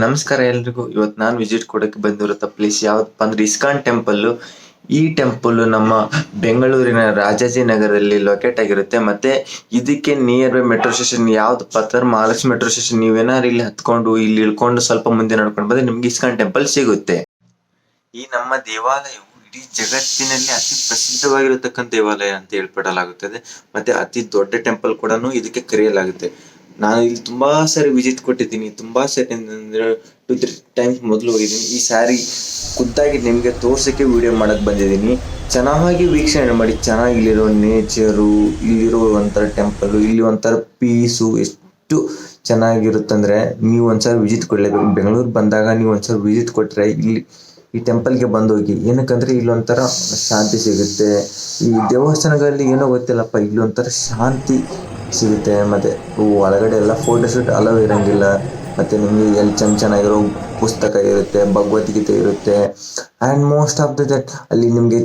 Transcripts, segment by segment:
ನಮಸ್ಕಾರ ಎಲ್ರಿಗೂ. ಇವತ್ತು ನಾನು ವಿಸಿಟ್ ಕೊಡಕ್ಕೆ ಬಂದಿರೋ ಪ್ಲೇಸ್ ಯಾವ್ದಪ್ಪ ಅಂದ್ರೆ ಇಸ್ಕಾನ್ ಟೆಂಪಲ್. ಈ ಟೆಂಪಲ್ ನಮ್ಮ ಬೆಂಗಳೂರಿನ ರಾಜಾಜಿನಗರಲ್ಲಿ ಲೊಕೇಟ್ ಆಗಿರುತ್ತೆ. ಮತ್ತೆ ಇದಕ್ಕೆ ನಿಯರ್ ಬೈ ಮೆಟ್ರೋ ಸ್ಟೇಷನ್ ಯಾವ್ದಪ್ಪ ಅಂದ್ರೆ ಮಹಾಲಕ್ಷ್ಮಿ ಮೆಟ್ರೋ ಸ್ಟೇಷನ್. ನೀವೇನಾದ್ರು ಇಲ್ಲಿ ಹತ್ಕೊಂಡು ಇಲ್ಲಿ ಇಳ್ಕೊಂಡು ಸ್ವಲ್ಪ ಮುಂದೆ ನಡ್ಕೊಂಡು ಬಂದ್ರೆ ನಿಮ್ಗೆ ಇಸ್ಕಾನ್ ಟೆಂಪಲ್ ಸಿಗುತ್ತೆ. ಈ ನಮ್ಮ ದೇವಾಲಯವು ಇಡೀ ಜಗತ್ತಿನಲ್ಲಿ ಅತಿ ಪ್ರಸಿದ್ಧವಾಗಿರತಕ್ಕಂಥ ದೇವಾಲಯ ಅಂತ ಹೇಳ್ಪಡಲಾಗುತ್ತದೆ. ಮತ್ತೆ ಅತಿ ದೊಡ್ಡ ಟೆಂಪಲ್ ಕೂಡ ಇದಕ್ಕೆ ಕರೆಯಲಾಗುತ್ತೆ. ನಾನು ಇಲ್ಲಿ ತುಂಬಾ ಸಾರಿ ವಿಸಿಟ್ ಕೊಟ್ಟಿದ್ದೀನಿ. ತುಂಬಾ ಸಾರಿ ಅಂದ್ರೆ 2-3 ಟೈಮ್ಸ್ ಮೊದಲು ಹೋಗಿದ್ದೀನಿ. ಈ ಸಾರಿ ಖುದ್ದಾಗಿ ನಿಮ್ಗೆ ತೋರ್ಸಕ್ಕೆ ವಿಡಿಯೋ ಮಾಡಕ್ ಬಂದಿದ್ದೀನಿ. ಚೆನ್ನಾಗಿ ವೀಕ್ಷಣೆ ಮಾಡಿ. ಚೆನ್ನಾಗಿ ಇಲ್ಲಿರೋ ನೇಚರು, ಇಲ್ಲಿರೋ ಒಂಥರ ಟೆಂಪಲ್, ಇಲ್ಲಿ ಒಂಥರ ಪೀಸು ಎಷ್ಟು ಚೆನ್ನಾಗಿರುತ್ತಂದ್ರೆ ನೀವು ಒಂದ್ಸರಿ ವಿಸಿಟ್ ಕೊಡ್ಲೇಬೇಕು. ಬೆಂಗಳೂರು ಬಂದಾಗ ನೀವು ಒಂದ್ಸರಿ ವಿಸಿಟ್ ಕೊಟ್ರೆ ಈ ಟೆಂಪಲ್ಗೆ ಬಂದು ಹೋಗಿ. ಏನಕ್ಕಂದ್ರೆ ಇಲ್ಲೊಂಥರ ಶಾಂತಿ ಸಿಗುತ್ತೆ. ಈ ದೇವಸ್ಥಾನಗಳಲ್ಲಿ ಏನೋ ಗೊತ್ತಿಲ್ಲಪ್ಪ, ಇಲ್ಲೊಂಥರ ಶಾಂತಿ ಸಿಗುತ್ತೆ. ಮತ್ತೆ ಒಳಗಡೆ ಎಲ್ಲ ಫೋಟೋಶೂಟ್ ಅಲೋ ಇರಂಗಿಲ್ಲ. ಮತ್ತೆ ನಿಮಗೆ ಎಲ್ಲಿ ಚೆನ್ನಾಗಿರೋ ಪುಸ್ತಕ ಇರುತ್ತೆ, ಭಗವದ್ಗೀತೆ ಇರುತ್ತೆ. ಆ್ಯಂಡ್ ಮೋಸ್ಟ್ ಆಫ್ ದಟ್ ಅಲ್ಲಿ ನಿಮಗೆ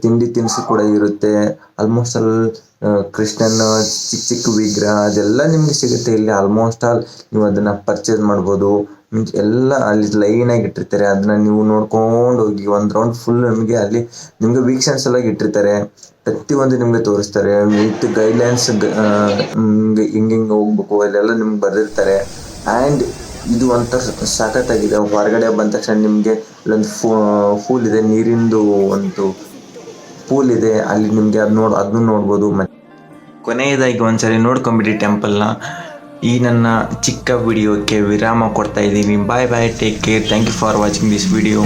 ತಿಂಡಿ ತಿನಿಸು ಕೂಡ ಇರುತ್ತೆ. ಆಲ್ಮೋಸ್ಟ್ ಆಲ್ ಕೃಷ್ಣನ ಚಿಕ್ಕ ವಿಗ್ರಹ ಅದೆಲ್ಲ ನಿಮ್ಗೆ ಸಿಗುತ್ತೆ ಇಲ್ಲಿ. ಆಲ್ಮೋಸ್ಟ್ ಆಲ್ ನೀವು ಅದನ್ನ ಪರ್ಚೇಸ್ ಮಾಡ್ಬೋದು. ಎಲ್ಲ ಅಲ್ಲಿ ಲೈನ್ ಆಗಿ ಇಟ್ಟಿರ್ತಾರೆ. ಅದನ್ನ ನೀವು ನೋಡ್ಕೊಂಡು ಹೋಗಿ ಒಂದ್ ರೌಂಡ್ ಫುಲ್ ಅಲ್ಲಿ ನಿಮ್ಗೆ ವೀಕ್ಷಣೆ ಸಲುವಾಗಿ ಇಟ್ಟಿರ್ತಾರೆ. ಪ್ರತಿಯೊಂದು ನಿಮ್ಗೆ ತೋರಿಸ್ತಾರೆ ವಿತ್ ಗೈಡ್ಲೈನ್ಸ್. ಹಿಂಗೆ ಹೋಗ್ಬೇಕು ಅಲ್ಲೆಲ್ಲ ನಿಮ್ಗೆ ಬರ್ದಿರ್ತಾರೆ. ಆ್ಯಂಡ್ ಇದು ಒಂಥರ ಸಖತ್ತಾಗಿದೆ. ಹೊರಗಡೆ ಬಂದ ತಕ್ಷಣ ನಿಮ್ಗೆ ಇಲ್ಲೊಂದು ಫೂಲ್ ಇದೆ, ನೀರಿಂದು ಒಂದು ಪೂಲ್ ಇದೆ. ಅಲ್ಲಿ ನಿಮ್ಗೆ ಅದನ್ನು ನೋಡ್ಬೋದು. ಕೊನೆಯದಾಗಿ ಒಂದ್ಸರಿ ನೋಡ್ಕೊಂಬಿಡಿ ಟೆಂಪಲ್ನ. ಈ ನನ್ನ ಚಿಕ್ಕ ವಿಡಿಯೋಕ್ಕೆ ವಿರಾಮ ಕೊಡ್ತಾ ಇದ್ದೀನಿ. Bye bye, take care, thank you for watching this video.